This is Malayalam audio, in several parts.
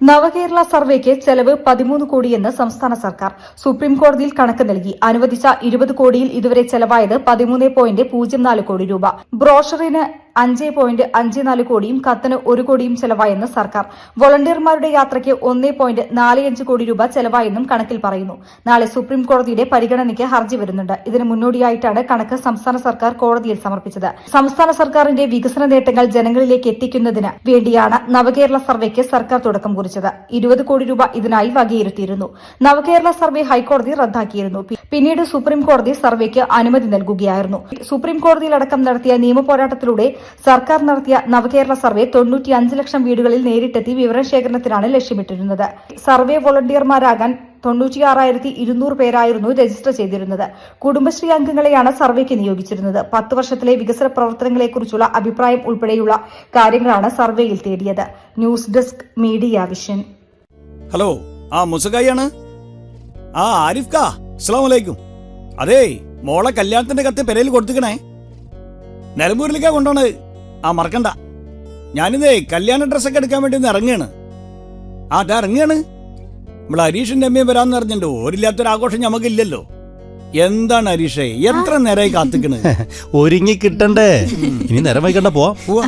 നവകേരള സർവേക്ക് ചെലവ് 13 കോടിയെന്ന് സംസ്ഥാന സർക്കാർ സുപ്രീംകോടതിയിൽ കണക്ക് നൽകി. അനുവദിച്ച 20 കോടിയിൽ ഇതുവരെ ചെലവായത് 13.04 കോടി രൂപ. ബ്രോഷറിന് 5.54 കോടിയും കത്തിന് 1 കോടിയും ചെലവായെന്ന് സർക്കാർ. വോളണ്ടിയർമാരുടെ യാത്രയ്ക്ക് 1.45 കോടി രൂപ ചെലവായെന്നും കണക്കിൽ പറയുന്നു. നാളെ സുപ്രീംകോടതിയുടെ പരിഗണനയ്ക്ക് ഹർജി വരുന്നുണ്ട്. ഇതിന് മുന്നോടിയായിട്ടാണ് കണക്ക് സംസ്ഥാന സർക്കാർ കോടതിയിൽ സമർപ്പിച്ചത്. സംസ്ഥാന സർക്കാരിന്റെ വികസന നേട്ടങ്ങൾ ജനങ്ങളിലേക്ക് എത്തിക്കുന്നതിന് വേണ്ടിയാണ് നവകേരള സർവേക്ക് സർക്കാർ തുടക്കം കുറിച്ചത്. 20 കോടി രൂപ ഇതിനായി വകയിരുത്തിയിരുന്നു. നവകേരള സർവേ ഹൈക്കോടതി റദ്ദാക്കിയിരുന്നു. പിന്നീട് സുപ്രീംകോടതി സർവേക്ക് അനുമതി നൽകുകയായിരുന്നു. സുപ്രീംകോടതിയിലടക്കം നടത്തിയ നിയമപോരാട്ടത്തിലൂടെ സർക്കാർ നടത്തിയ നവകേരള സർവേ 95 ലക്ഷം വീടുകളിൽ നേരിട്ടെത്തി വിവരശേഖരണത്തിനാണ് ലക്ഷ്യമിട്ടിരുന്നത്. സർവേ വോളണ്ടിയർമാരാകാൻ 96,200 പേരായിരുന്നു രജിസ്റ്റർ ചെയ്തിരുന്നത്. കുടുംബശ്രീ അംഗങ്ങളെയാണ് സർവേക്ക് നിയോഗിച്ചിരുന്നത്. 10 വർഷത്തിലെ വികസന പ്രവർത്തനങ്ങളെക്കുറിച്ചുള്ള അഭിപ്രായം ഉൾപ്പെടെയുള്ള കാര്യങ്ങളാണ് സർവേയിൽ തേടിയത്. News desk media vision. Hello, മുസകായാണ്. ആരിഫ് കാ, അസ്സലാമു അലൈക്കും. അതേ, മോളെ കല്യാണത്തിന്റെ കത്ത് പെരയിൽ കൊടുത്തിക്കണേ. നിലമ്പൂരിലേക്കാ കൊണ്ടോണത്. മറക്കണ്ട. ഞാനിതേ കല്യാണ ഡ്രസ്സൊക്കെ എടുക്കാൻ വേണ്ടി ഒന്ന് ഇറങ്ങുകയാണ്. ഇറങ്ങുകയാണ്. നമ്മളെ ഹരീഷിന്റെ അമ്മയും വരാന്ന് പറഞ്ഞിട്ടുണ്ടോ? ഒരില്ലാത്തൊരാഘോഷം ഞമ്മക്കില്ലല്ലോ. എന്താണ് ഹരീഷേ, എത്ര നേരമായി കാത്തിക്കണ്? ഒരുങ്ങി കിട്ടണ്ടേ? ഇനി നേരം വൈകണ്ട. പോവാ.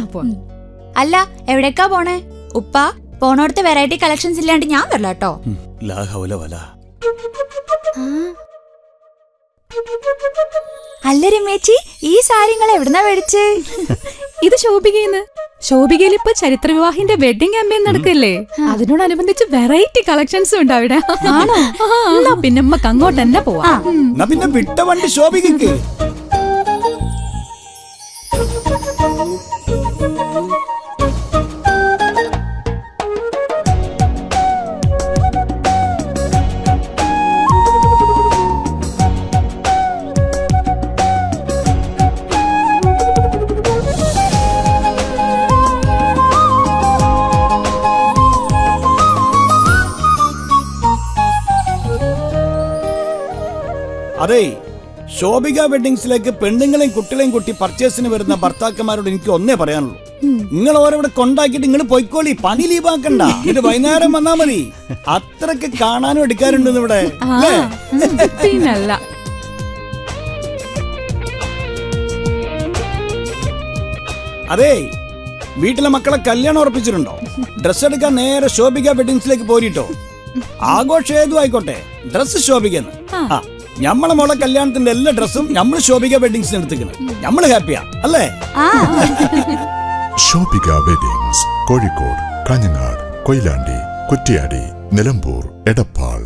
അല്ല, എവിടേക്കാ പോണേ? ഉപ്പ പോണോടത്ത് വെറൈറ്റി കളക്ഷൻസ് ഇല്ലാണ്ട് ഞാൻ വരില്ല കേട്ടോ. അല്ല രമേച്ചി, ഈ സാരിങ്ങൾ എവിടുന്നാ മേടിച്ചേ? ഇത് ശോഭികന്ന്. ശോഭികയിൽ ഇപ്പൊ ചരിത്ര വിവാഹിന്റെ വെഡിങ് ക്യാമ്പയിൻ നടക്കല്ലേ, അതിനോടനുബന്ധിച്ച് വെറൈറ്റി കളക്ഷൻസും ഉണ്ട് അവിടെ. ആണോ? പിന്നെ നമ്മക്ക് അങ്ങോട്ട് തന്നെ പോവാ. പിന്നെ വിട്ട വണ്ടി ശോഭികക്ക്. അതെ, ശോഭിക വെഡിങ്സിലേക്ക് പെണ്ണുങ്ങളെയും കുട്ടികളെയും കൂട്ടി പർച്ചേസിന് വരുന്ന ഭർത്താക്കന്മാരോട് എനിക്ക് ഒന്നേ പറയാനുള്ളൂ. നിങ്ങൾ ഓരോവിടെ കൊണ്ടാക്കിയിട്ട് നിങ്ങൾ പോയിക്കോളി, പണി ലീവാക്കണ്ട. ഇത് വൈകുന്നേരം വന്നാ മതി. അത്രക്ക് കാണാനും എടുക്കാറുണ്ട് ഇവിടെ. പിന്നല്ല. അതെ, വീട്ടിലെ മക്കളെ കല്യാണം ഉറപ്പിച്ചിട്ടുണ്ടോ? ഡ്രസ് എടുക്കാൻ നേരെ ശോഭിക വെഡിങ്സിലേക്ക് പോരിട്ടോ. ആഘോഷം ഏതും ആയിക്കോട്ടെ, ഡ്രസ് ശോഭിക്കുന്നു. നമ്മളെ മോളെ കല്യാണത്തിന്റെ എല്ലാ ഡ്രസ്സും നമ്മൾ ശോഭിക വെഡിങ്സിന് എടുത്തിക്കണം. നമ്മൾ ഹാപ്പിയാ അല്ലേ? ശോഭിക വെഡിങ്സ്, കോഴിക്കോട്, കാഞ്ഞങ്ങാട്, കൊയിലാണ്ടി, കുറ്റ്യാടി, നിലമ്പൂർ, എടപ്പാൾ.